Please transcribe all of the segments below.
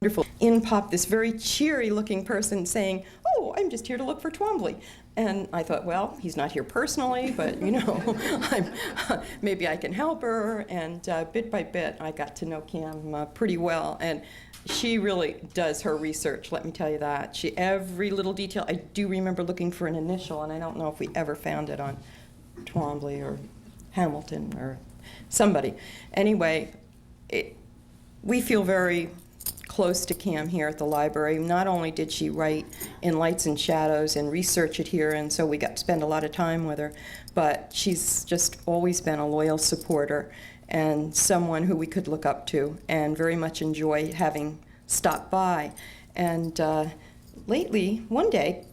wonderful. In popped this very cheery-looking person saying, "Oh, I'm just here to look for Twombly." And I thought, well, he's not here personally, but, you know, maybe I can help her. And bit by bit, I got to know Cam pretty well. And she really does her research, let me tell you that. Every little detail. I do remember looking for an initial, and I don't know if we ever found it on Twombly or Hamilton or somebody. Anyway, we feel very close to Cam here at the library. Not only did she write in Lights and Shadows and research it here, and so we got to spend a lot of time with her, but she's just always been a loyal supporter and someone who we could look up to and very much enjoy having stopped by. And lately, one day,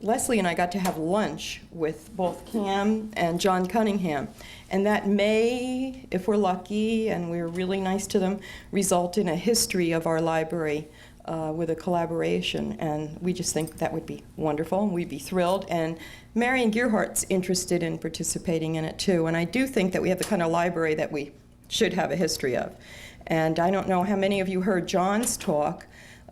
Leslie and I got to have lunch with both Cam and John Cunningham. And that may, if we're lucky and we're really nice to them, result in a history of our library with a collaboration. And we just think that would be wonderful. We'd be thrilled. And Marion Gearhart's interested in participating in it too. And I do think that we have the kind of library that we should have a history of. And I don't know how many of you heard John's talk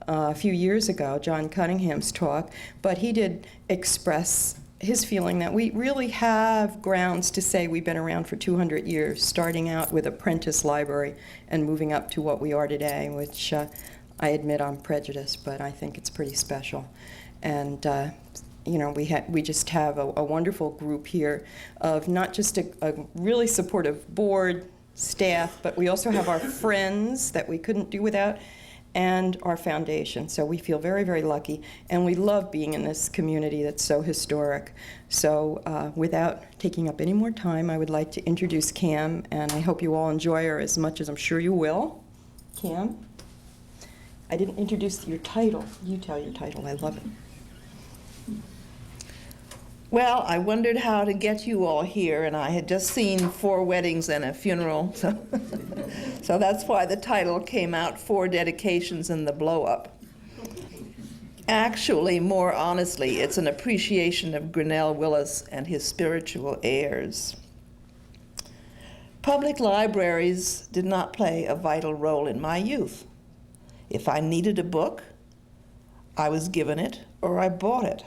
a few years ago, John Cunningham's talk, but he did express his feeling that we really have grounds to say we've been around for 200 years, starting out with Apprentice Library and moving up to what we are today, which I admit I'm prejudiced, but I think it's pretty special. And you know, we just have a wonderful group here of not just a really supportive board, staff, but we also have our friends that we couldn't do without, and our foundation. So we feel very, very lucky, and we love being in this community that's so historic. So without taking up any more time, I would like to introduce Cam, and I hope you all enjoy her as much as I'm sure you will. Cam, I didn't introduce your title. You tell your title. I love it. Well, I wondered how to get you all here, and I had just seen 4 weddings and a funeral, so that's why the title came out, 4 Dedications and the Blow-Up. Actually, more honestly, it's an appreciation of Grinnell Willis and his spiritual heirs. Public libraries did not play a vital role in my youth. If I needed a book, I was given it or I bought it.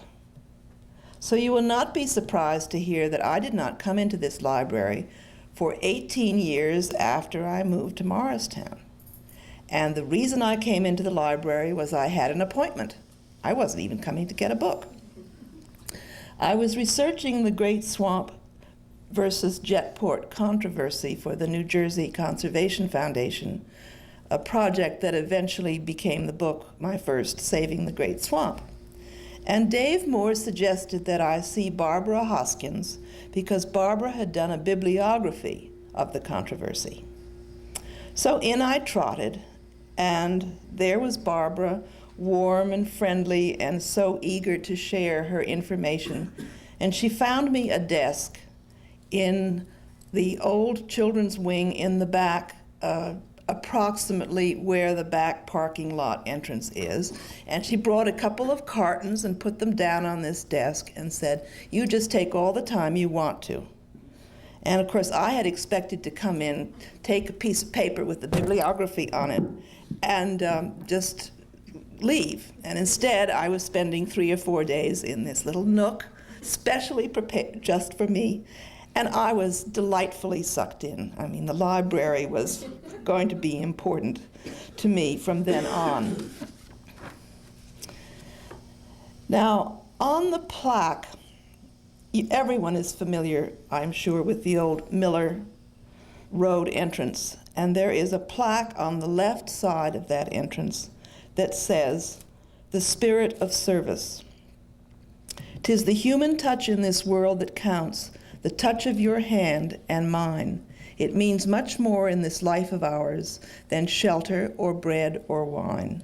So you will not be surprised to hear that I did not come into this library for 18 years after I moved to Morristown. And the reason I came into the library was I had an appointment. I wasn't even coming to get a book. I was researching the Great Swamp versus Jetport controversy for the New Jersey Conservation Foundation, a project that eventually became the book, my first, Saving the Great Swamp. And Dave Moore suggested that I see Barbara Hoskins because Barbara had done a bibliography of the controversy. So in I trotted, and there was Barbara, warm and friendly and so eager to share her information. And she found me a desk in the old children's wing in the back, approximately where the back parking lot entrance is. And she brought a couple of cartons and put them down on this desk and said, "You just take all the time you want to." And of course, I had expected to come in, take a piece of paper with the bibliography on it, and just leave. And instead, I was spending 3 or 4 days in this little nook, specially prepared just for me. And I was delightfully sucked in. I mean, the library was going to be important to me from then on. Now, on the plaque, everyone is familiar, I'm sure, with the old Miller Road entrance. And there is a plaque on the left side of that entrance that says, "The Spirit of Service. 'Tis the human touch in this world that counts, the touch of your hand and mine. It means much more in this life of ours than shelter or bread or wine.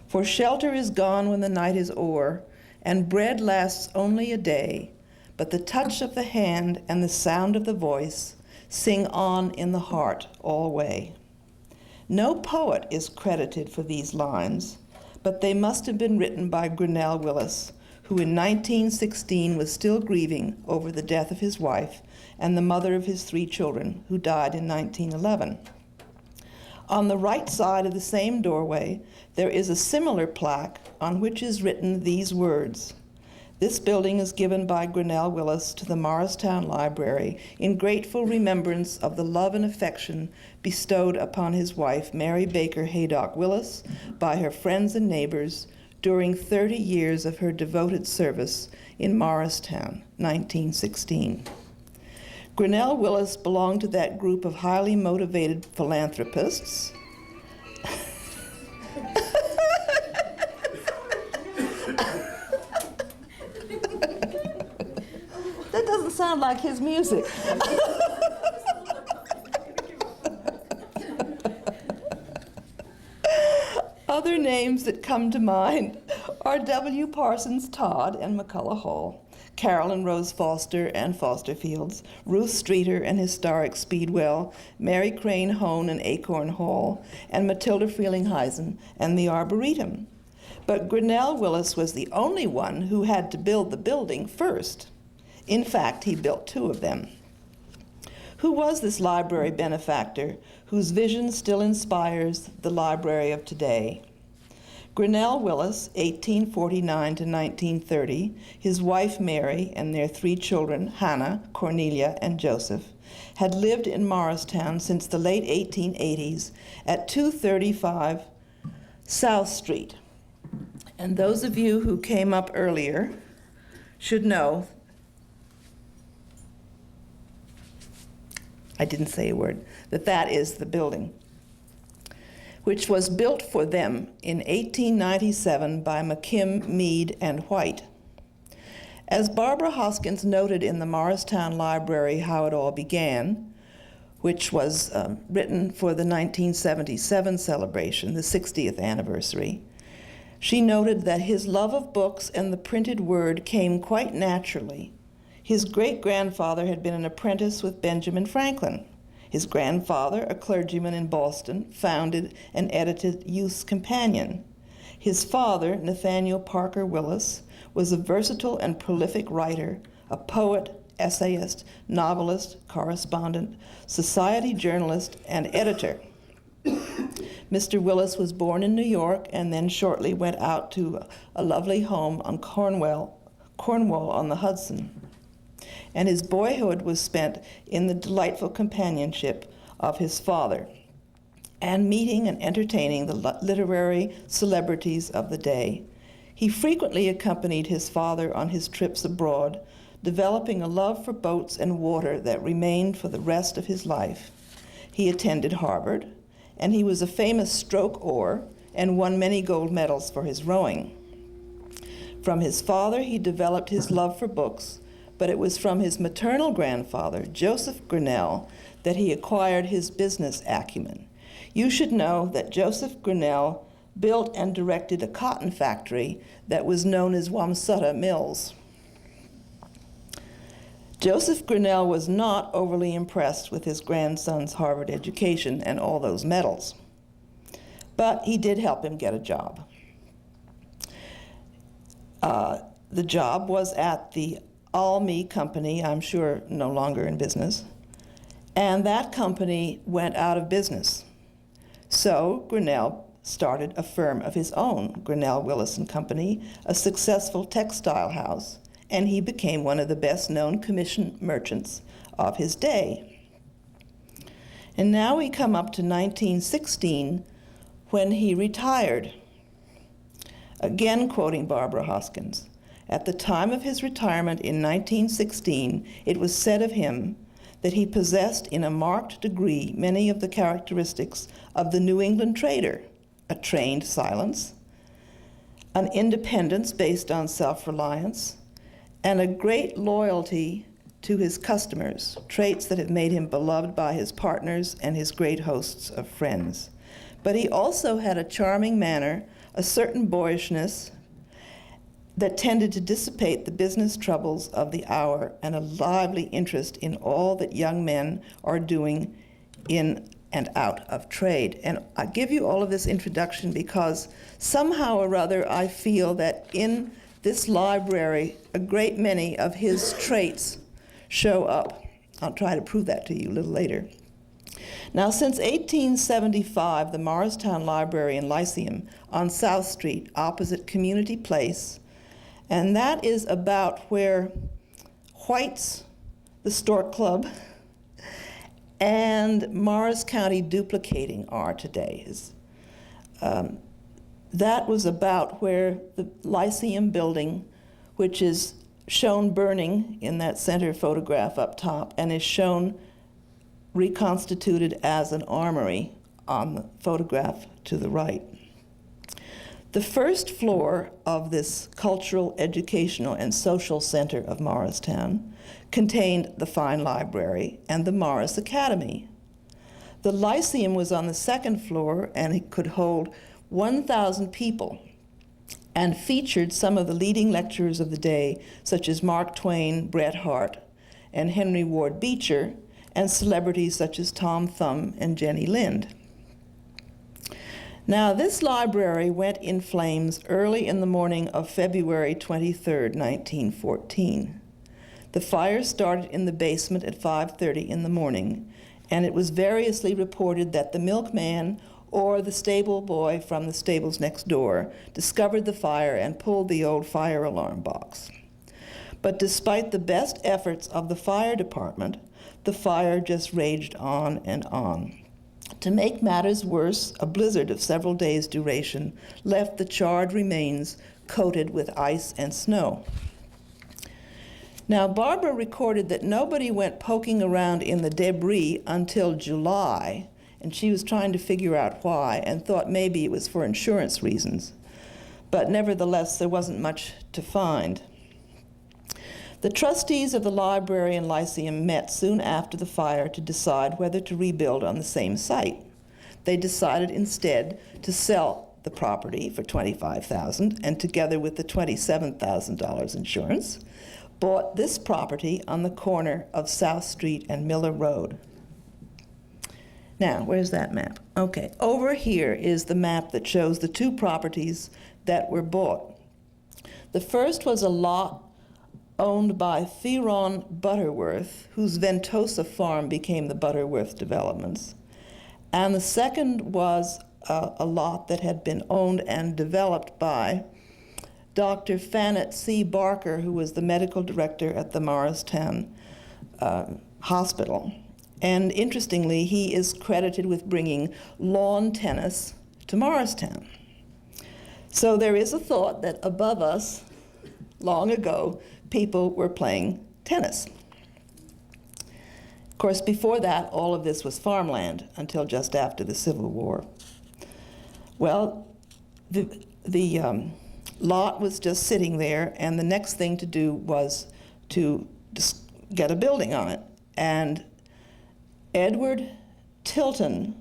For shelter is gone when the night is o'er, and bread lasts only a day, but the touch of the hand and the sound of the voice sing on in the heart alway." No poet is credited for these lines, but they must have been written by Grinnell Willis, who in 1916 was still grieving over the death of his wife and the mother of his 3 children, who died in 1911. On the right side of the same doorway, there is a similar plaque on which is written these words: "This building is given by Grinnell Willis to the Morristown Library in grateful remembrance of the love and affection bestowed upon his wife, Mary Baker Haydock Willis, by her friends and neighbors during 30 years of her devoted service in Morristown, 1916. Grinnell Willis belonged to that group of highly motivated philanthropists That doesn't sound like his music. Other names that come to mind are W. Parsons Todd and McCullough Hall, Carol and Rose Foster and Foster Fields, Ruth Streeter and Historic Speedwell, Mary Crane Hone and Acorn Hall, and Matilda Freeling-Heisen and the Arboretum. But Grinnell Willis was the only one who had to build the building first. In fact, he built 2 of them. Who was this library benefactor whose vision still inspires the library of today? Grinnell Willis, 1849 to 1930, his wife Mary, and their 3 children, Hannah, Cornelia, and Joseph, had lived in Morristown since the late 1880s at 235 South Street. And those of you who came up earlier should know, I didn't say a word, that is the building, which was built for them in 1897 by McKim, Mead, and White. As Barbara Hoskins noted in the Morristown Library how it all began, which was written for the 1977 celebration, the 60th anniversary, she noted that his love of books and the printed word came quite naturally. His great-grandfather had been an apprentice with Benjamin Franklin. His grandfather, a clergyman in Boston, founded and edited Youth's Companion. His father, Nathaniel Parker Willis, was a versatile and prolific writer, a poet, essayist, novelist, correspondent, society journalist, and editor. Mr. Willis was born in New York and then shortly went out to a lovely home on Cornwall on the Hudson. And his boyhood was spent in the delightful companionship of his father and meeting and entertaining the literary celebrities of the day. He frequently accompanied his father on his trips abroad, developing a love for boats and water that remained for the rest of his life. He attended Harvard, and he was a famous stroke oar and won many gold medals for his rowing. From his father, he developed his love for books, but it was from his maternal grandfather, Joseph Grinnell, that he acquired his business acumen. You should know that Joseph Grinnell built and directed a cotton factory that was known as Wamsutta Mills. Joseph Grinnell was not overly impressed with his grandson's Harvard education and all those medals, but he did help him get a job. The job was at the Almy Company, I'm sure no longer in business, and that company went out of business. So Grinnell started a firm of his own, Grinnell Willis and Company, a successful textile house, and he became one of the best-known commission merchants of his day. And now we come up to 1916, when he retired. Again quoting Barbara Hoskins, at the time of his retirement in 1916, it was said of him that he possessed in a marked degree many of the characteristics of the New England trader: a trained silence, an independence based on self-reliance, and a great loyalty to his customers, traits that have made him beloved by his partners and his great hosts of friends. But he also had a charming manner, a certain boyishness that tended to dissipate the business troubles of the hour, and a lively interest in all that young men are doing in and out of trade. And I give you all of this introduction because somehow or other I feel that in this library a great many of his traits show up. I'll try to prove that to you a little later. Now, since 1875, the Morristown Library and Lyceum on South Street, opposite Community Place, and that is about where White's, the Stork Club, and Morris County Duplicating are today. That was about where the Lyceum building, which is shown burning in that center photograph up top, and is shown reconstituted as an armory on the photograph to the right. The first floor of this cultural, educational, and social center of Morristown contained the fine library and the Morris Academy. The Lyceum was on the second floor, and it could hold 1,000 people and featured some of the leading lecturers of the day, such as Mark Twain, Bret Harte, and Henry Ward Beecher, and celebrities such as Tom Thumb and Jenny Lind. Now, this library went in flames early in the morning of February 23, 1914. The fire started in the basement at 5:30 in the morning, and it was variously reported that the milkman or the stable boy from the stables next door discovered the fire and pulled the old fire alarm box. But despite the best efforts of the fire department, the fire just raged on and on. To make matters worse, a blizzard of several days' duration left the charred remains coated with ice and snow. Now, Barbara recorded that nobody went poking around in the debris until July, and she was trying to figure out why and thought maybe it was for insurance reasons. But nevertheless, there wasn't much to find. The trustees of the library and Lyceum met soon after the fire to decide whether to rebuild on the same site. They decided instead to sell the property for $25,000, and together with the $27,000 insurance, bought this property on the corner of South Street and Miller Road. Now, where's that map? Okay, over here is the map that shows the two properties that were bought. The first was a lot owned by Theron Butterworth, whose Ventosa farm became the Butterworth Developments. And the second was a lot that had been owned and developed by Dr. Fannet C. Barker, who was the medical director at the Morristown Hospital. And interestingly, he is credited with bringing lawn tennis to Morristown. So there is a thought that above us, long ago, people were playing tennis. Of course, before that, all of this was farmland until just after the Civil War. Well, the lot was just sitting there, and the next thing to do was to get a building on it. And Edward Tilton,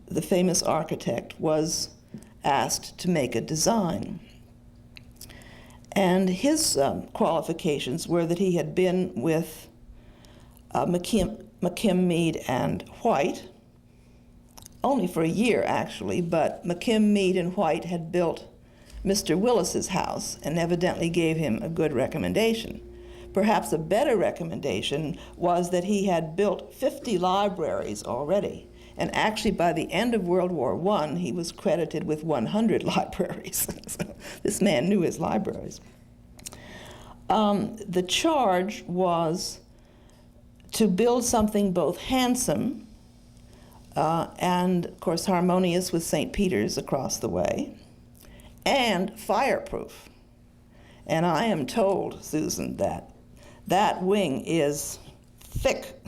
the famous architect, was asked to make a design. And his qualifications were that he had been with McKim, Mead, and White, only for a year actually, but McKim, Mead, and White had built Mr. Willis's house and evidently gave him a good recommendation. Perhaps a better recommendation was that he had built 50 libraries already, and actually by the end of World War I, he was credited with 100 libraries. So this man knew his libraries. The charge was to build something both handsome and, of course, harmonious with St. Peter's across the way, and fireproof. And I am told, Susan, that that wing is thick.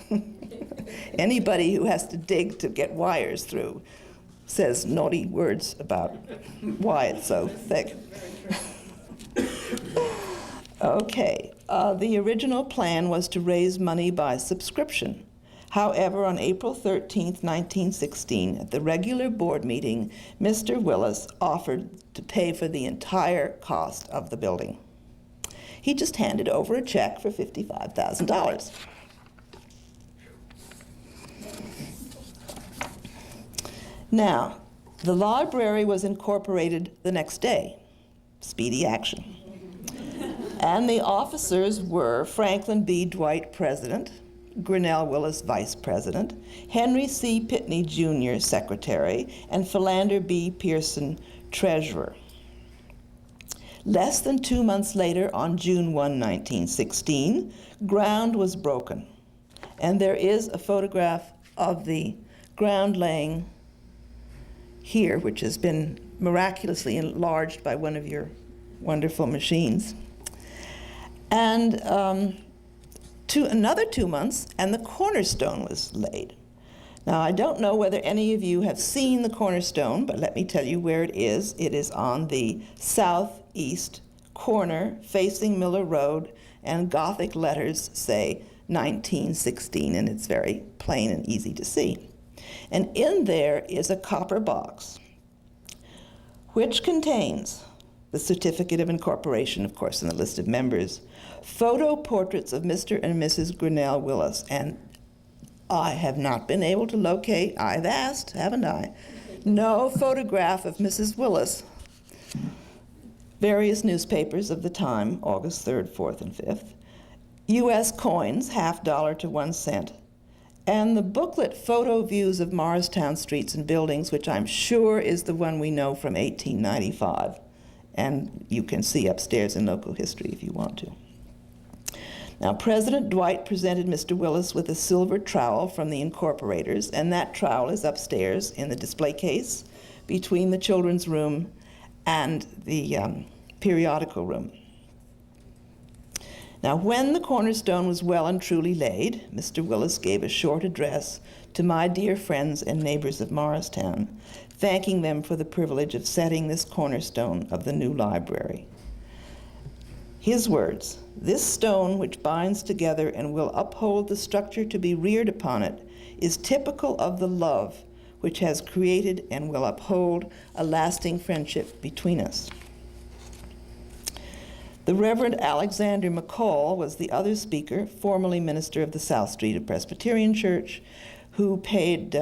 Anybody who has to dig to get wires through says naughty words about why it's so thick. Okay, the original plan was to raise money by subscription. However, on April 13th, 1916, at the regular board meeting, Mr. Willis offered to pay for the entire cost of the building. He just handed over a check for $55,000. Now, the library was incorporated the next day, speedy action. And the officers were Franklin B. Dwight, president, Grinnell Willis, Vice President, Henry C. Pitney Jr., Secretary, and Philander B. Pearson, Treasurer. Less than 2 months later, on June 1, 1916, ground was broken. And there is a photograph of the ground laying here, which has been miraculously enlarged by one of your wonderful machines. And another 2 months, and the cornerstone was laid. Now, I don't know whether any of you have seen the cornerstone, but let me tell you where it is. It is on the southeast corner facing Miller Road, and Gothic letters say 1916, and it's very plain and easy to see. And in there is a copper box, which contains the certificate of incorporation, of course, and the list of members, photo portraits of Mr. and Mrs. Grinnell Willis, and I have not been able to locate, I've asked, haven't I? No photograph of Mrs. Willis. Various newspapers of the time, August 3rd, 4th, and 5th. U.S. coins, $0.50 to 1 cent. And the booklet, Photo Views of Morristown Streets and Buildings, which I'm sure is the one we know from 1895. And you can see upstairs in local history if you want to. Now, President Dwight presented Mr. Willis with a silver trowel from the incorporators, and that trowel is upstairs in the display case between the children's room and the periodical room. Now, when the cornerstone was well and truly laid, Mr. Willis gave a short address to my dear friends and neighbors of Morristown, thanking them for the privilege of setting this cornerstone of the new library. His words, "This stone which binds together and will uphold the structure to be reared upon it is typical of the love which has created and will uphold a lasting friendship between us." The Reverend Alexander Mccall was the other speaker, formerly minister of the South Street Presbyterian Church, who paid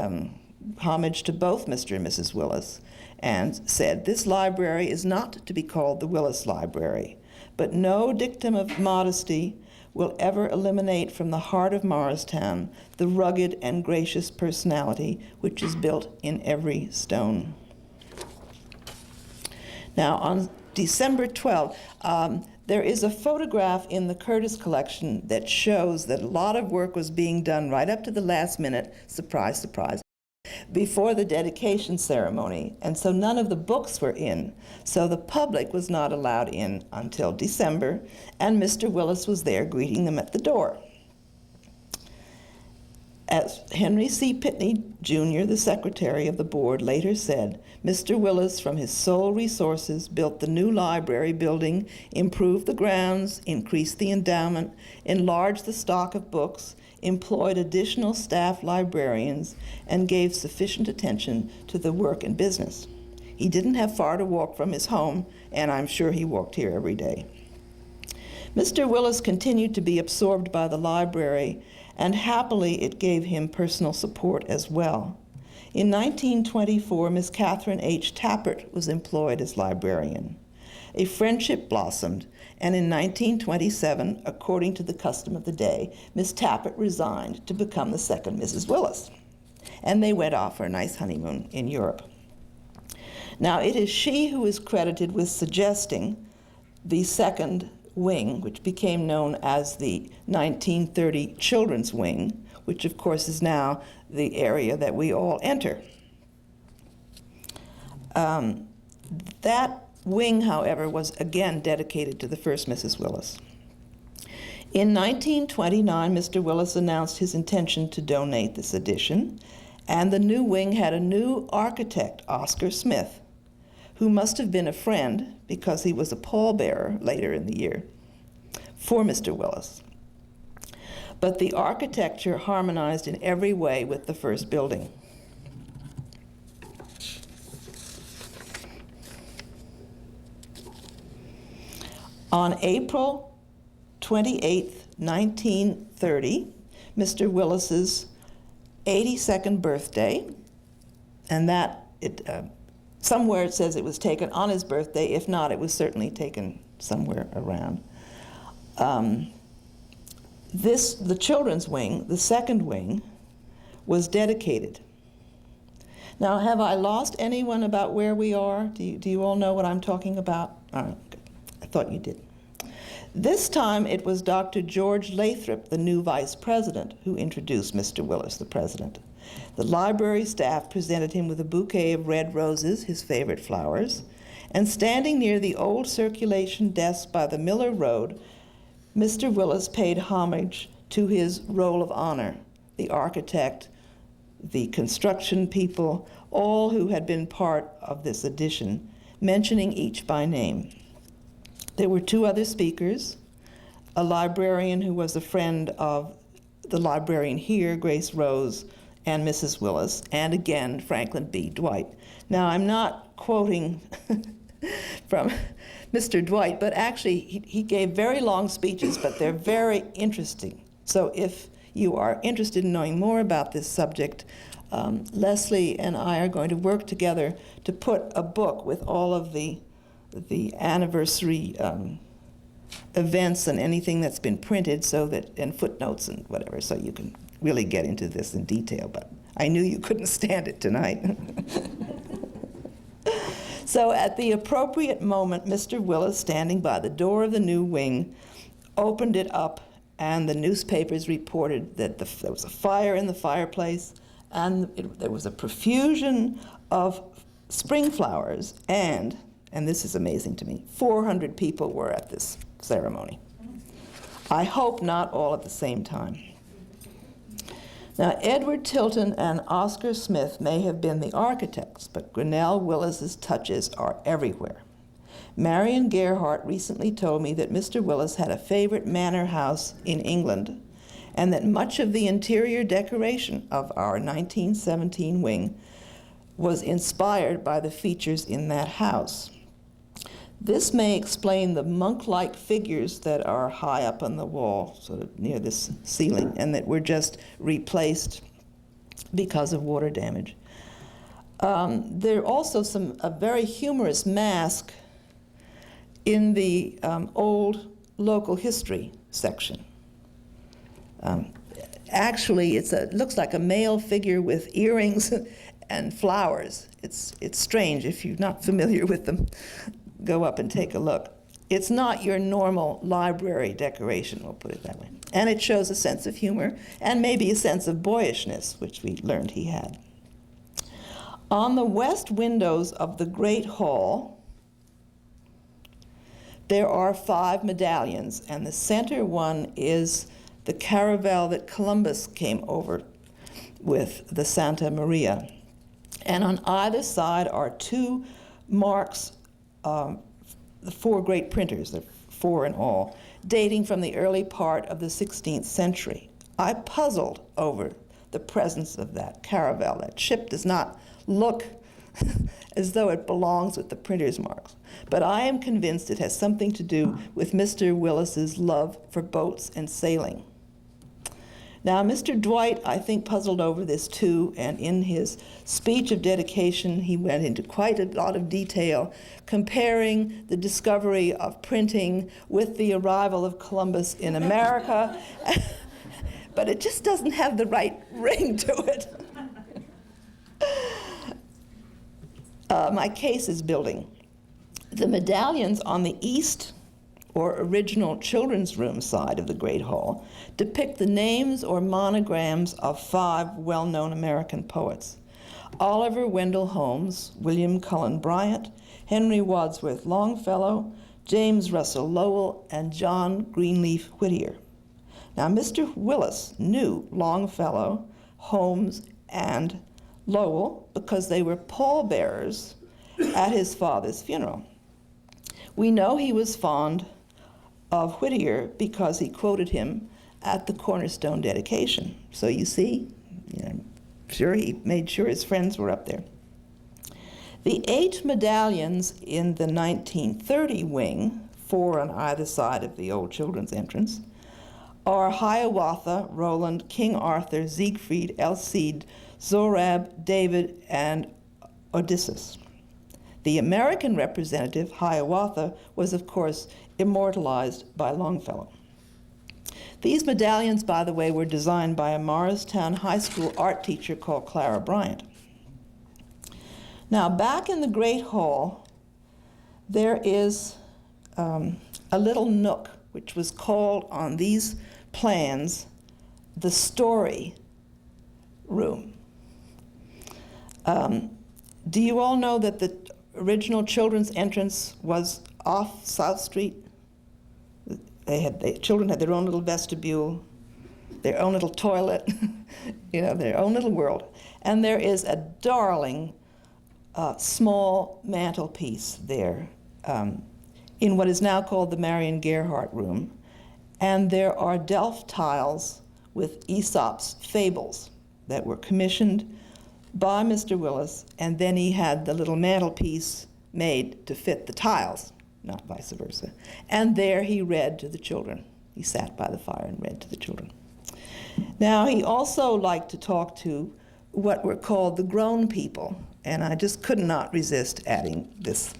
homage to both Mr. and Mrs. Willis and said, "This library is not to be called the Willis Library, but no dictum of modesty will ever eliminate from the heart of Morristown the rugged and gracious personality which is built in every stone." Now, on December 12th, there is a photograph in the Curtis collection that shows that a lot of work was being done right up to the last minute, surprise, surprise, before the dedication ceremony, and so none of the books were in. So the public was not allowed in until December, and Mr. Willis was there greeting them at the door. As Henry C. Pitney Jr., the secretary of the board, later said, Mr. Willis, from his sole resources, built the new library building, improved the grounds, increased the endowment, enlarged the stock of books, employed additional staff librarians, and gave sufficient attention to the work and business. He didn't have far to walk from his home, and I'm sure he walked here every day. Mr. Willis continued to be absorbed by the library, and happily it gave him personal support as well. In 1924, Miss Catherine H. Tappert was employed as librarian. A friendship blossomed, and in 1927, according to the custom of the day, Miss Tappert resigned to become the second Mrs. Willis, and they went off for a nice honeymoon in Europe. Now, it is she who is credited with suggesting the second wing, which became known as the 1930 Children's Wing, which of course is now the area that we all enter. That wing, however, was again dedicated to the first Mrs. Willis. In 1929, Mr. Willis announced his intention to donate this edition, and the new wing had a new architect, Oscar Smith, who must have been a friend because he was a pallbearer later in the year for Mr. Willis. But the architecture harmonized in every way with the first building. On April 28, 1930, Mr. Willis's 82nd birthday, and that somewhere it says it was taken on his birthday. If not, it was certainly taken somewhere around. the children's wing, the second wing, was dedicated. Now, have I lost anyone about where we are? Do you all know what I'm talking about? All right, good. I thought you did. This time it was Dr. George Lathrop, the new vice president, who introduced Mr. Willis, the president. The library staff presented him with a bouquet of red roses, his favorite flowers, and standing near the old circulation desk by the Miller Road, Mr. Willis paid homage to his roll of honor, the architect, the construction people, all who had been part of this edition, mentioning each by name. There were two other speakers, a librarian who was a friend of the librarian here, Grace Rose, and Mrs. Willis, and again, Franklin B. Dwight. Now, I'm not quoting from Mr. Dwight, but actually, he gave very long speeches, but they're very interesting. So if you are interested in knowing more about this subject, Leslie and I are going to work together to put a book with all of the anniversary events and anything that's been printed, so that, and footnotes and whatever, so you can really get into this in detail. But I knew you couldn't stand it tonight. So at the appropriate moment, Mr. Willis, standing by the door of the new wing, opened it up, and the newspapers reported that there was a fire in the fireplace, and there was a profusion of spring flowers, and this is amazing to me, 400 people were at this ceremony. I hope not all at the same time. Now, Edward Tilton and Oscar Smith may have been the architects, but Grinnell Willis's touches are everywhere. Marion Gerhardt recently told me that Mr. Willis had a favorite manor house in England, and that much of the interior decoration of our 1917 wing was inspired by the features in that house. This may explain the monk-like figures that are high up on the wall, sort of near this ceiling, and that were just replaced because of water damage. There are also a very humorous mask in the old local history section. Actually, it looks like a male figure with earrings and flowers. It's strange. If you're not familiar with them, go up and take a look. It's not your normal library decoration, we'll put it that way. And it shows a sense of humor and maybe a sense of boyishness, which we learned he had. On the west windows of the Great Hall, there are 5 medallions, and the center one is the caravel that Columbus came over with, the Santa Maria. And on either side are 2 marks, the 4 great printers, there are 4 in all, dating from the early part of the 16th century. I puzzled over the presence of that caravel. That ship does not look as though it belongs with the printer's marks. But I am convinced it has something to do with Mr. Willis's love for boats and sailing. Now, Mr. Dwight, I think, puzzled over this too, and in his speech of dedication, he went into quite a lot of detail, comparing the discovery of printing with the arrival of Columbus in America, but it just doesn't have the right ring to it. My case is building. The medallions on the east or original children's room side of the Great Hall depict the names or monograms of 5 well-known American poets: Oliver Wendell Holmes, William Cullen Bryant, Henry Wadsworth Longfellow, James Russell Lowell, and John Greenleaf Whittier. Now, Mr. Willis knew Longfellow, Holmes, and Lowell because they were pallbearers at his father's funeral. We know he was fond of Whittier because he quoted him at the cornerstone dedication. So you see, sure, he made sure his friends were up there. The 8 medallions in the 1930 wing, 4 on either side of the old children's entrance, are Hiawatha, Roland, King Arthur, Siegfried, Alcide, Zorab, David, and Odysseus. The American representative, Hiawatha, was, of course, immortalized by Longfellow. These medallions, by the way, were designed by a Morristown High School art teacher called Clara Bryant. Now, back in the Great Hall, there is a little nook, which was called on these plans the story room. Do you all know that the original children's entrance was off South Street? Children had their own little vestibule, their own little toilet, their own little world. And there is a darling small mantelpiece there in what is now called the Marion Gerhardt Room. And there are Delft tiles with Aesop's fables that were commissioned by Mr. Willis, and then he had the little mantelpiece made to fit the tiles, not vice versa. And there he read to the children. He sat by the fire and read to the children. Now, he also liked to talk to what were called the grown people, and I just could not resist adding this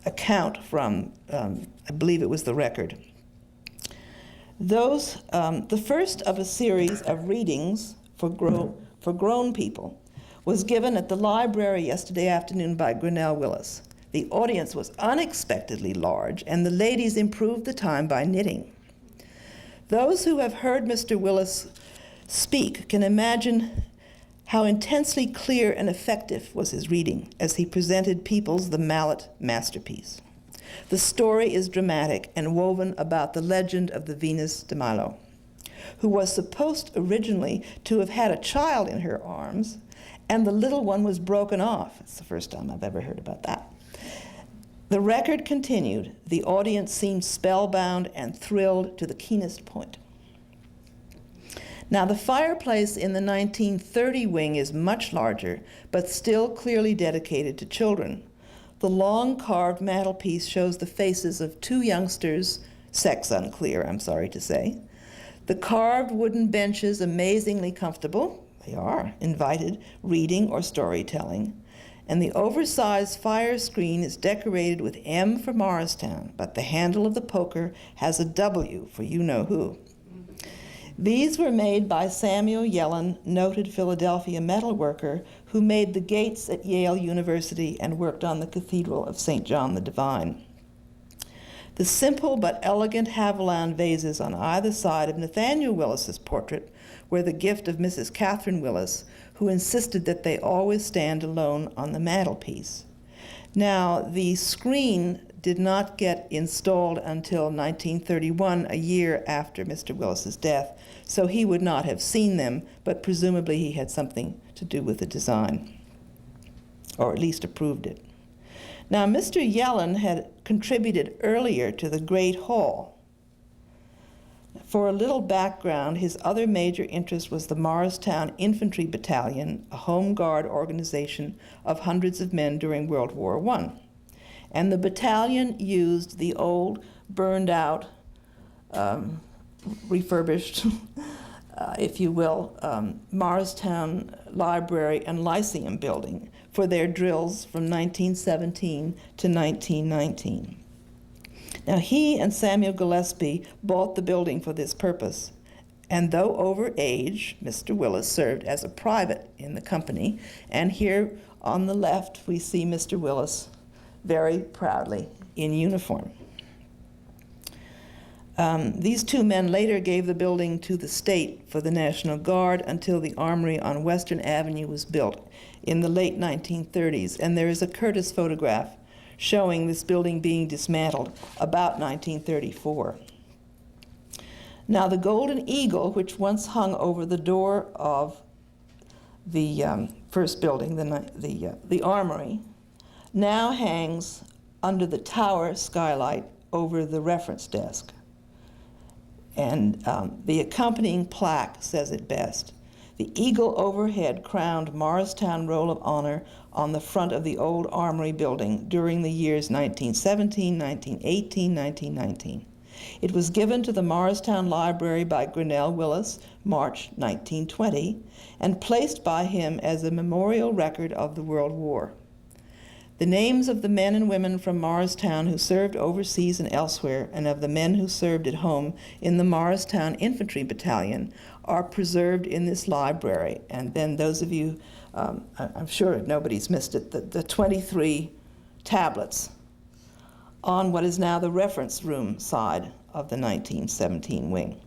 account from, I believe it was the Record. Those, the first of a series of readings for grown people was given at the library yesterday afternoon by Grinnell Willis. The audience was unexpectedly large, and the ladies improved the time by knitting. Those who have heard Mr. Willis speak can imagine how intensely clear and effective was his reading as he presented Peoples' The Mallet masterpiece. The story is dramatic and woven about the legend of the Venus de Milo, who was supposed originally to have had a child in her arms, and the little one was broken off. It's the first time I've ever heard about that. The Record continued. The audience seemed spellbound and thrilled to the keenest point. Now, the fireplace in the 1930 wing is much larger, but still clearly dedicated to children. The long carved mantelpiece shows the faces of two youngsters, sex unclear, I'm sorry to say. The carved wooden benches, amazingly comfortable, they are, invited reading or storytelling. And the oversized fire screen is decorated with M for Morristown, but the handle of the poker has a W for you-know-who. These were made by Samuel Yellen, noted Philadelphia metalworker, who made the gates at Yale University and worked on the Cathedral of St. John the Divine. The simple but elegant Haviland vases on either side of Nathaniel Willis's portrait were the gift of Mrs. Catherine Willis, who insisted that they always stand alone on the mantelpiece. Now, the screen did not get installed until 1931, a year after Mr. Willis's death, so he would not have seen them, but presumably he had something to do with the design, or at least approved it. Now, Mr. Yellen had contributed earlier to the Great Hall. For a little background, his other major interest was the Morristown Infantry Battalion, a home guard organization of hundreds of men during World War I. And the battalion used the old, burned-out, refurbished, if you will, Morristown Library and Lyceum building for their drills from 1917 to 1919. Now, he and Samuel Gillespie bought the building for this purpose, and though over age, Mr. Willis served as a private in the company, and here on the left we see Mr. Willis very proudly in uniform. These two men later gave the building to the state for the National Guard until the armory on Western Avenue was built in the late 1930s, and there is a Curtis photograph showing this building being dismantled about 1934. Now, the Golden Eagle, which once hung over the door of the first building, the armory, now hangs under the tower skylight over the reference desk. And the accompanying plaque says it best. The eagle overhead crowned Morristown Roll of Honor on the front of the old Armory building during the years 1917, 1918, 1919. It was given to the Morristown Library by Grinnell Willis, March 1920, and placed by him as a memorial record of the World War. The names of the men and women from Morristown who served overseas and elsewhere, and of the men who served at home in the Morristown Infantry Battalion, are preserved in this library. And then those of you, I'm sure nobody's missed it, the 23 tablets on what is now the reference room side of the 1917 wing.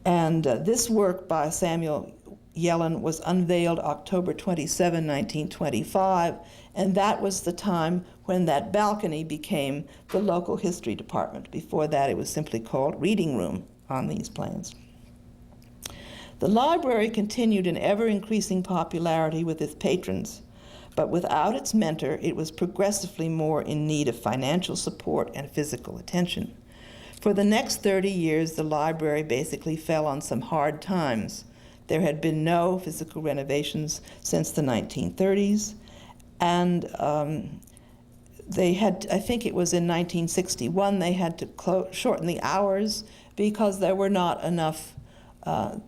And this work by Samuel Yellen was unveiled October 27, 1925, and that was the time when that balcony became the local history department. Before that, it was simply called reading room on these plans. The library continued in ever-increasing popularity with its patrons, but without its mentor, it was progressively more in need of financial support and physical attention. For the next 30 years, the library basically fell on some hard times. There had been no physical renovations since the 1930s, and they had, I think it was in 1961, they had to shorten the hours because there were not enough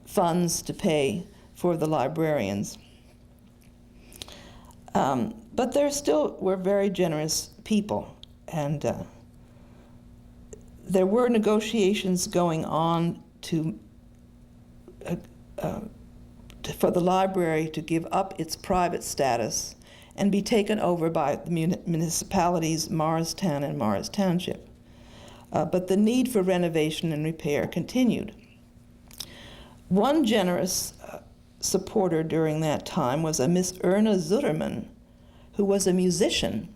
funds to pay for the librarians. But there still were very generous people, and there were negotiations going on for the library to give up its private status and be taken over by the municipalities Morristown and Morris Township. But the need for renovation and repair continued. One generous supporter during that time was a Miss Erna Zuderman, who was a musician,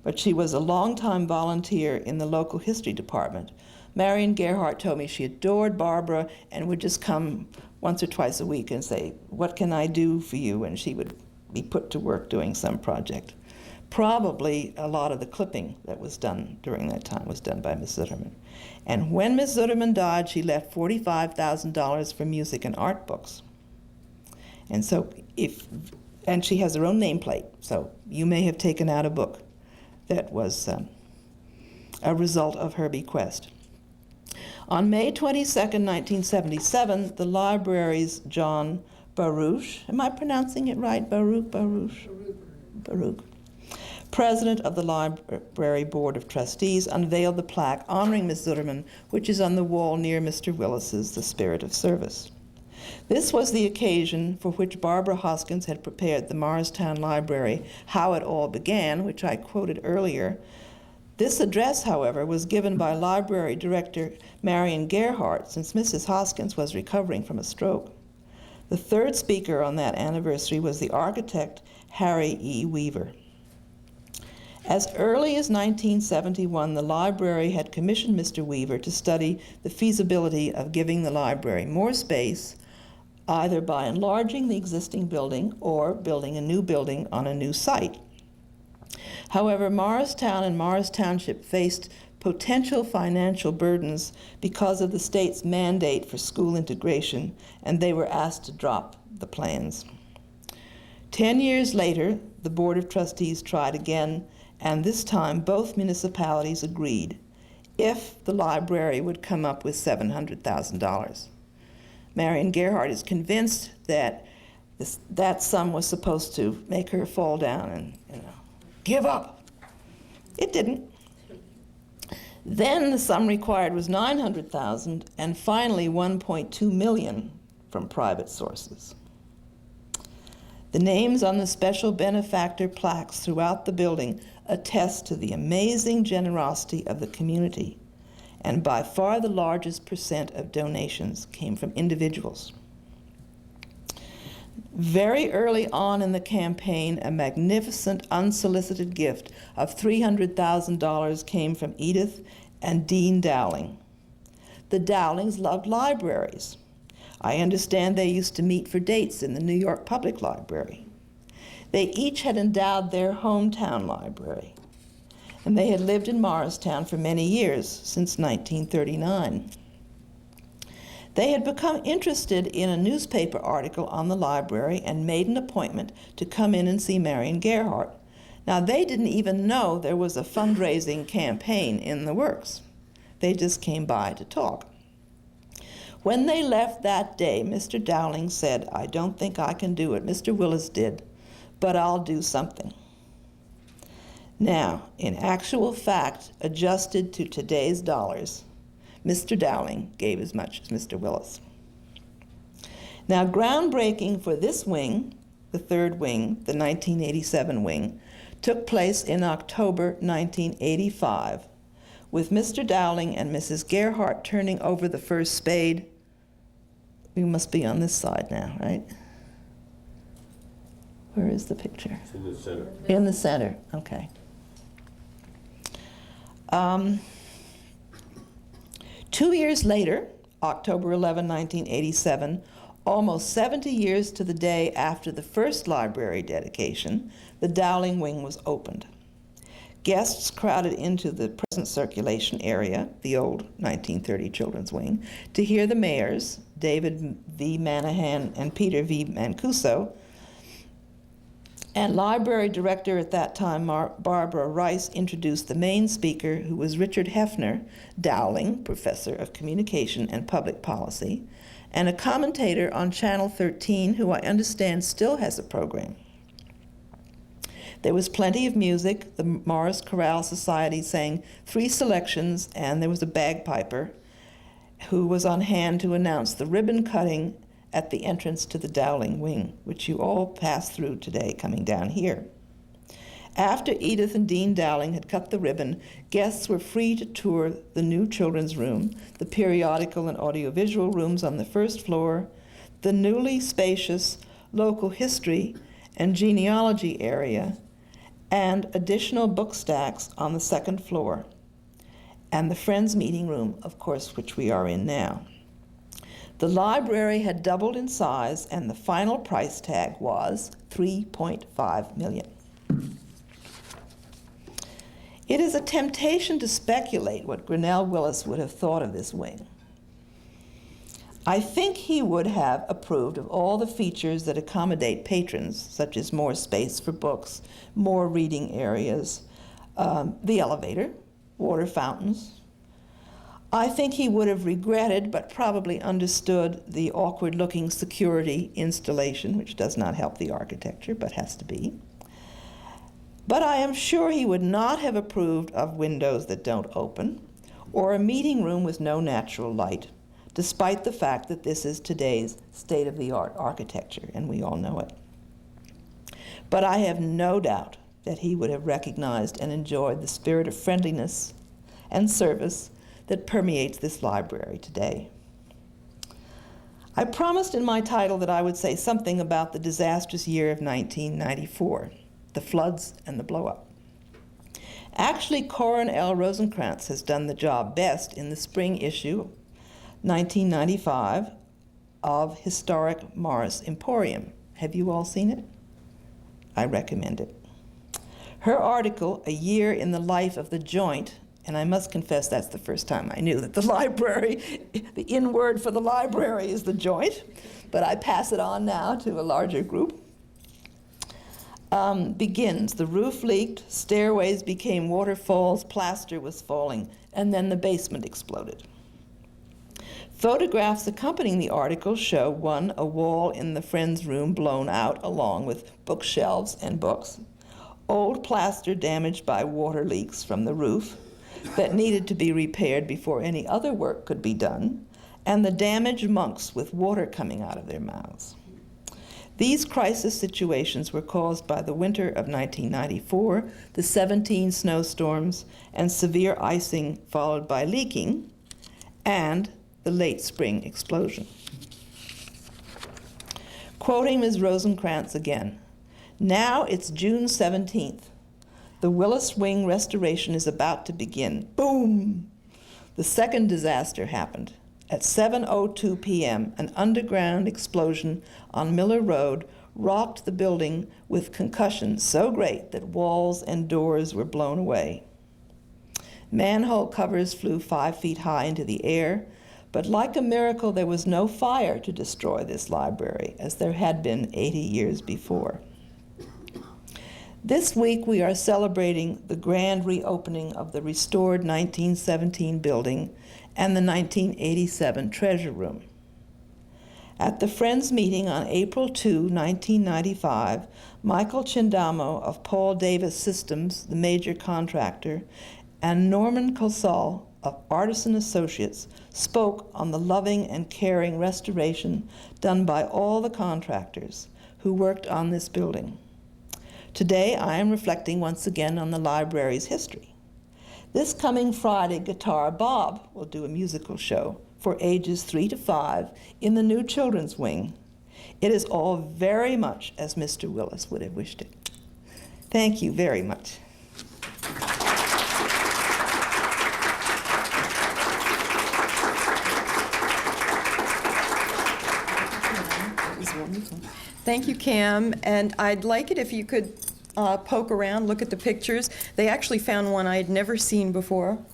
but she was a longtime volunteer in the local history department. Marion Gerhardt told me she adored Barbara and would just come once or twice a week and say, "What can I do for you?" And she would be put to work doing some project. Probably a lot of the clipping that was done during that time was done by Miss Zuderman. And when Miss Zuderman died, she left $45,000 for music and art books. And so and she has her own nameplate, so you may have taken out a book that was a result of her bequest. On May 22nd, 1977, the library's John Baruch, am I pronouncing it right? Baruch, president of the Library Board of Trustees, unveiled the plaque honoring Ms. Zuderman, which is on the wall near Mr. Willis's The Spirit of Service. This was the occasion for which Barbara Hoskins had prepared the Morristown Library, How It All Began, which I quoted earlier. This address, however, was given by Library Director Marion Gerhardt, since Mrs. Hoskins was recovering from a stroke. The third speaker on that anniversary was the architect Harry E. Weaver. As early as 1971, the library had commissioned Mr. Weaver to study the feasibility of giving the library more space, either by enlarging the existing building or building a new building on a new site. However, Morristown and Morris Township faced potential financial burdens because of the state's mandate for school integration, and they were asked to drop the plans. 10 years later, the Board of Trustees tried again, and this time both municipalities agreed if the library would come up with $700,000. Marion Gerhardt is convinced that that sum was supposed to make her fall down and give up. It didn't. Then the sum required was $900,000, and finally $1.2 million from private sources. The names on the special benefactor plaques throughout the building attest to the amazing generosity of the community, and by far the largest percent of donations came from individuals. Very early on in the campaign, a magnificent unsolicited gift of $300,000 came from Edith and Dean Dowling. The Dowlings loved libraries. I understand they used to meet for dates in the New York Public Library. They each had endowed their hometown library, and they had lived in Morristown for many years, since 1939. They had become interested in a newspaper article on the library and made an appointment to come in and see Marion Gerhardt. Now, they didn't even know there was a fundraising campaign in the works. They just came by to talk. When they left that day, Mr. Dowling said, "I don't think I can do it. Mr. Willis did, but I'll do something." Now, in actual fact, adjusted to today's dollars, Mr. Dowling gave as much as Mr. Willis. Now, groundbreaking for this wing, the third wing, the 1987 wing, took place in October 1985, with Mr. Dowling and Mrs. Gerhardt turning over the first spade. We must be on this side now, right? Where is the picture? It's in the center. In the center, okay. 2 years later, October 11, 1987, almost 70 years to the day after the first library dedication, the Dowling Wing was opened. Guests crowded into the present circulation area, the old 1930 Children's Wing, to hear the mayors, David V. Manahan and Peter V. Mancuso, and library director at that time, Barbara Rice, introduced the main speaker, who was Richard Hefner, Dowling, professor of communication and public policy, and a commentator on Channel 13, who I understand still has a program. There was plenty of music. The Morris Chorale Society sang 3 selections, and there was a bagpiper who was on hand to announce the ribbon cutting at the entrance to the Dowling Wing, which you all passed through today coming down here. After Edith and Dean Dowling had cut the ribbon, guests were free to tour the new children's room, the periodical and audiovisual rooms on the first floor, the newly spacious local history and genealogy area, and additional book stacks on the second floor, and the Friends meeting room, of course, which we are in now. The library had doubled in size, and the final price tag was $3.5 million. It is a temptation to speculate what Grinnell Willis would have thought of this wing. I think he would have approved of all the features that accommodate patrons, such as more space for books, more reading areas, the elevator, water fountains. I think he would have regretted, but probably understood, the awkward-looking security installation, which does not help the architecture, but has to be. But I am sure he would not have approved of windows that don't open, or a meeting room with no natural light, despite the fact that this is today's state-of-the-art architecture, and we all know it. But I have no doubt that he would have recognized and enjoyed the spirit of friendliness and service that permeates this library today. I promised in my title that I would say something about the disastrous year of 1994, the floods and the blow-up. Actually, Corin L. Rosenkrantz has done the job best in the spring issue, 1995, of Historic Morris Emporium. Have you all seen it? I recommend it. Her article, A Year in the Life of the Joint, and I must confess that's the first time I knew that the library, the in word for the library is the joint, but I pass it on now to a larger group. Begins, the roof leaked, stairways became waterfalls, plaster was falling, and then the basement exploded. Photographs accompanying the article show, 1, a wall in the Friends room blown out along with bookshelves and books, old plaster damaged by water leaks from the roof that needed to be repaired before any other work could be done, and the damaged monks with water coming out of their mouths. These crisis situations were caused by the winter of 1994, the 17 snowstorms, and severe icing followed by leaking, and the late spring explosion. Quoting Ms. Rosenkrantz again, "Now it's June 17th. The Willis Wing restoration is about to begin. Boom! The second disaster happened. At 7:02 p.m., an underground explosion on Miller Road rocked the building with concussion so great that walls and doors were blown away. Manhole covers flew 5 feet high into the air, but like a miracle, there was no fire to destroy this library, as there had been 80 years before. This week, we are celebrating the grand reopening of the restored 1917 building and the 1987 treasure room. At the Friends meeting on April 2, 1995, Michael Chindamo of Paul Davis Systems, the major contractor, and Norman Cosal of Artisan Associates spoke on the loving and caring restoration done by all the contractors who worked on this building. Today, I am reflecting once again on the library's history. This coming Friday, Guitar Bob will do a musical show for ages 3 to 5 in the new children's wing. It is all very much as Mr. Willis would have wished it. Thank you very much. Thank you, Cam. And I'd like it if you could poke around, look at the pictures. They actually found one I had never seen before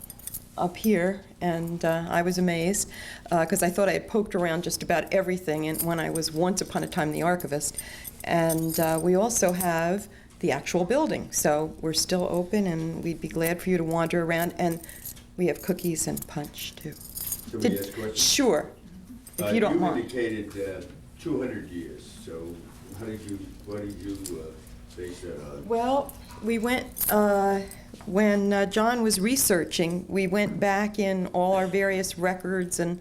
up here, and I was amazed because I thought I had poked around just about everything and when I was once upon a time the archivist. And we also have the actual building. So we're still open, and we'd be glad for you to wander around. And we have cookies and punch, too. Can we ask questions? Sure, if you don't mind. You indicated 200 years, so why did you base that on? Well, we went, when John was researching, we went back in all our various records and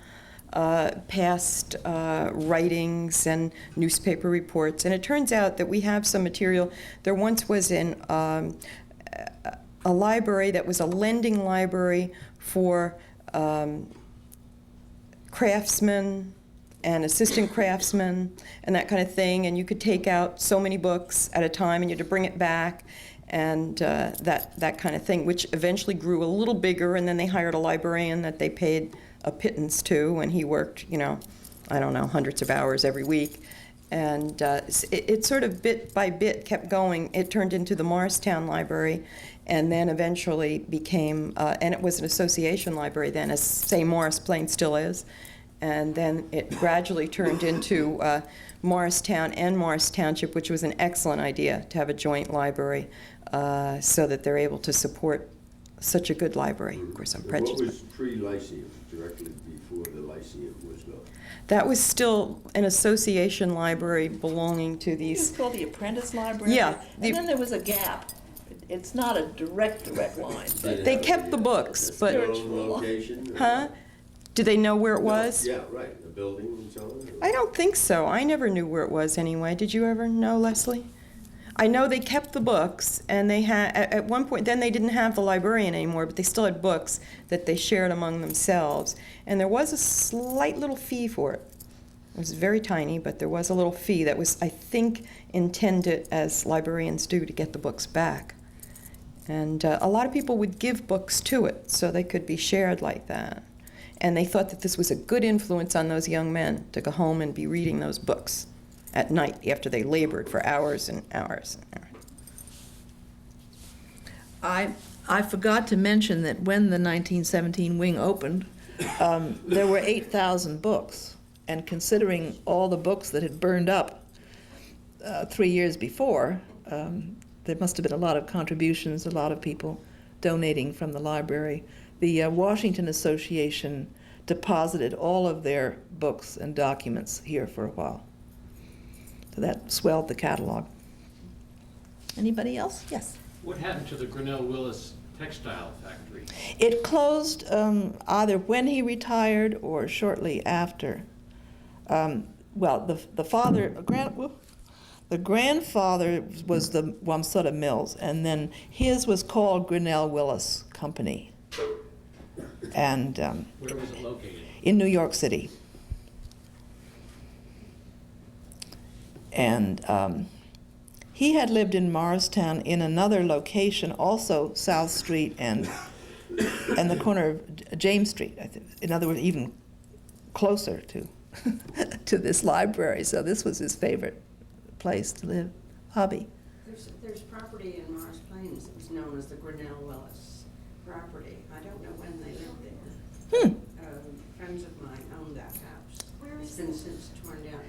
past writings and newspaper reports, and it turns out that we have some material. There once was a library that was a lending library for craftsmen and assistant craftsmen and that kind of thing, and you could take out so many books at a time and you had to bring it back, and that kind of thing, which eventually grew a little bigger, and then they hired a librarian that they paid a pittance to, and he worked, I don't know, hundreds of hours every week. And it sort of bit by bit kept going. It turned into the Morristown Library, and then eventually became, and it was an association library then, as St. Morris Plain still is. And then it gradually turned into Morristown and Morris Township, which was an excellent idea to have a joint library so that they're able to support such a good library. Of course, I'm prejudiced. What was pre-Lyceum, directly before the Lyceum was built? That was still an association library belonging to these. It's called the Apprentice Library? Yeah. And then there was a gap. It's not a direct line. They kept the books, but. Location? Huh? Do they know where it was? Yeah, right, the building and so on? I don't think so. I never knew where it was anyway. Did you ever know, Leslie? I know they kept the books, and they had, at one point, then they didn't have the librarian anymore, but they still had books that they shared among themselves. And there was a slight little fee for it. It was very tiny, but there was a little fee that was, I think, intended, as librarians do, to get the books back. And a lot of people would give books to it so they could be shared like that. And they thought that this was a good influence on those young men to go home and be reading those books at night after they labored for hours and hours and hours. I forgot to mention that when the 1917 wing opened, there were 8,000 books. And considering all the books that had burned up 3 years before, there must have been a lot of contributions, a lot of people donating from the library. The Washington Association deposited all of their books and documents here for a while. So that swelled the catalog. Anybody else? Yes. What happened to the Grinnell Willis textile factory? It closed either when he retired or shortly after. Well, the grandfather was the Wamsutta Mills, and then his was called Grinnell Willis Company. And Where was it located? in New York City. And he had lived in Morristown in another location, also South Street and the corner of James Street. In other words, even closer to to this library. So this was his favorite place to live, hobby. There's property in Morris Plains that was known as the Grinnell Willis property. I don't know when they lived there. Friends of mine own that house. Where It's is been it? since torn down.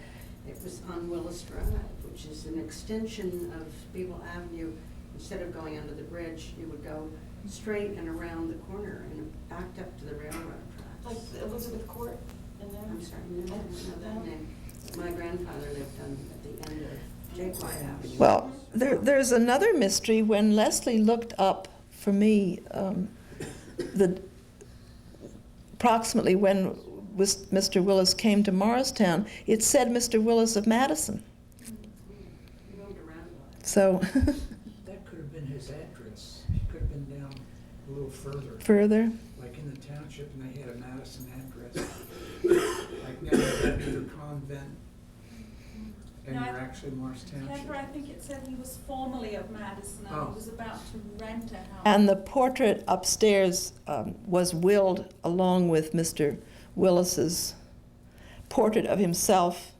It was on Willis Drive, which is an extension of Beagle Avenue. Instead of going under the bridge, you would go straight and around the corner and backed up to the railroad tracks. Like Elizabeth Court in there? I'm sorry, no, I don't know that name. grandfather lived on at the end of Jake White Avenue. Well, there's another mystery. When Leslie looked up for me, approximately when Mr. Willis came to Morristown, it said Mr. Willis of Madison. He moved around a lot. So That could have been his address. He could have been down a little further, further. like in the township, and they had a Madison address. Like now you have either convent, and No, you're actually Morris Township. Kendra, I think it said he was formerly of Madison and Oh. he was about to rent a house. And the portrait upstairs was willed along with Mr. Willis's portrait of himself,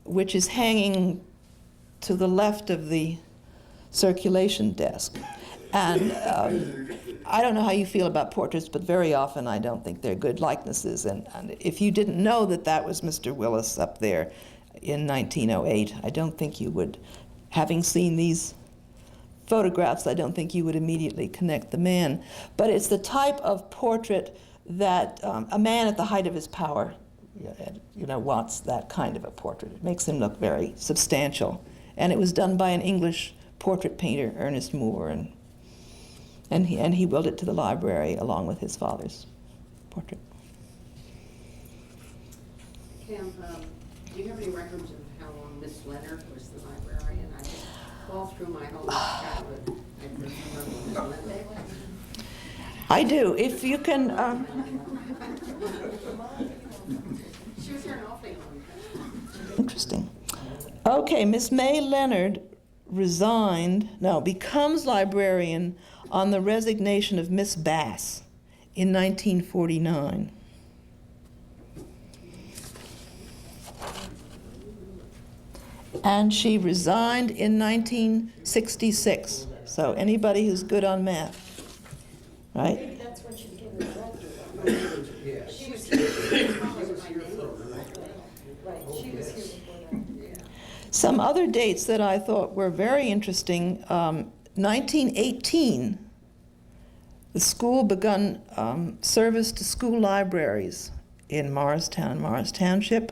which is hanging to the left of the circulation desk. And I don't know how you feel about portraits, but very often I don't think they're good likenesses. And if you didn't know that that was Mr. Willis up there in 1908, I don't think you would, having seen these photographs, I don't think you would immediately connect the man. But it's the type of portrait that a man at the height of his power, wants that kind of a portrait. It makes him look very substantial. And it was done by an English portrait painter, Ernest Moore, and he willed it to the library along with his father's portrait. Cam, do you have any records of how long Miss Leonard was the librarian? I just all through my whole childhood, I remember Miss Leonard. I do. If you can, She was here an awfully long time. interesting. Okay, Miss May Leonard becomes librarian on the resignation of Miss Bass in 1949. And she resigned in 1966. So anybody who's good on math, right? Maybe that's when she became the director. Yes. She was here for Right, she was here before that. Some other dates that I thought were very interesting, 1918, the school begun service to school libraries in Morristown, Morris Township.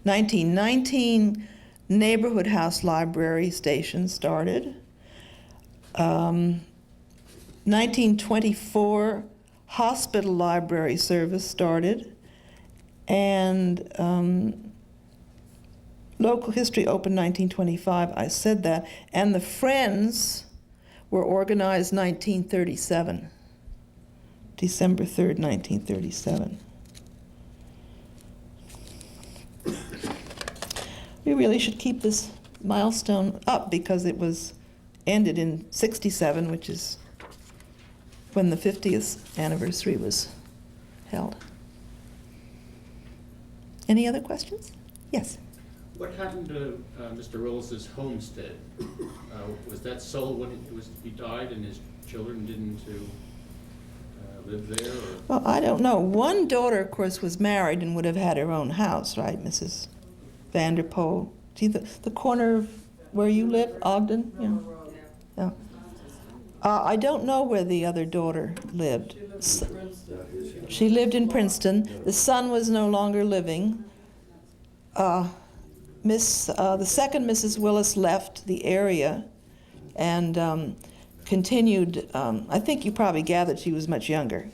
1919, neighborhood house library station started. 1924, hospital library service started. And local history opened 1925, I said that. And the Friends were organized 1937, December 3rd, 1937. We really should keep this milestone up because it was ended in 67, which is when the 50th anniversary was held. Any other questions? Yes. What happened to Mr. Willis's homestead? Was that sold when he died and his children didn't live there? Or? Well, I don't know. One daughter, of course, was married and would have had her own house, right, Mrs. Vanderpoel? See the corner of where you live, Ogden? Yeah. Yeah. I don't know where the other daughter lived. She lived in Princeton. The son was no longer living. The second Mrs. Willis left the area and continued, I think you probably gathered she was much younger,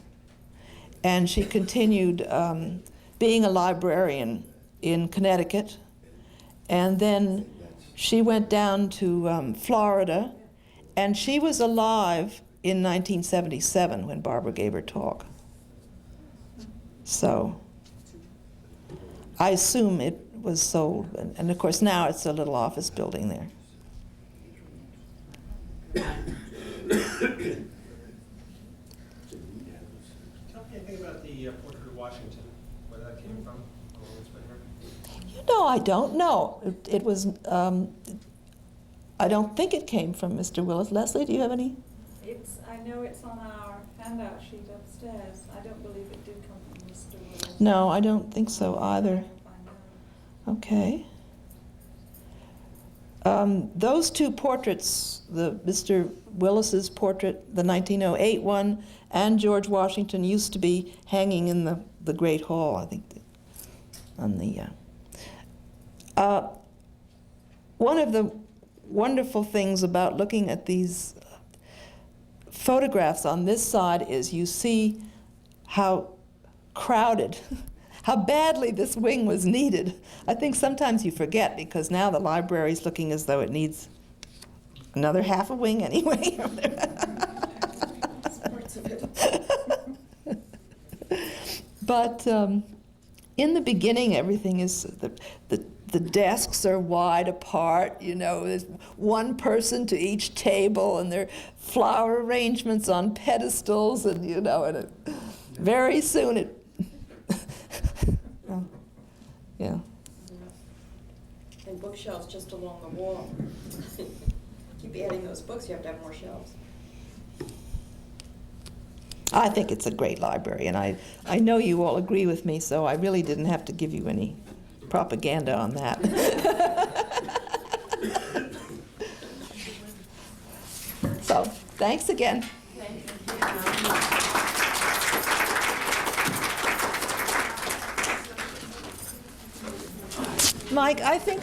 and she continued being a librarian in Connecticut, and then she went down to Florida, and she was alive in 1977 when Barbara gave her talk. So I assume it was sold, and of course now it's a little office building there. Tell me anything about the portrait of Washington, where that came from, how long it's been here? You know, I don't know. It was, I don't think it came from Mr. Willis. Leslie, do you have any? I know it's on our handout sheet upstairs. I don't believe it did come from Mr. Willis. No, I don't think so either. Okay. Those two portraits, the Mr. Willis's portrait, the 1908 one, and George Washington used to be hanging in the Great Hall, I think, on the. One of the wonderful things about looking at these photographs on this side is you see how crowded, how badly this wing was needed. I think sometimes you forget because now the library's looking as though it needs another half a wing anyway. Parts of it. But in the beginning, everything is, the desks are wide apart, you know, there's one person to each table, and there are flower arrangements on pedestals, and, you know, and very soon it, yeah. And bookshelves just along the wall. Keep adding those books, you have to have more shelves. I think it's a great library, and I know you all agree with me, so I really didn't have to give you any propaganda on that. So, thanks again. Mike, I think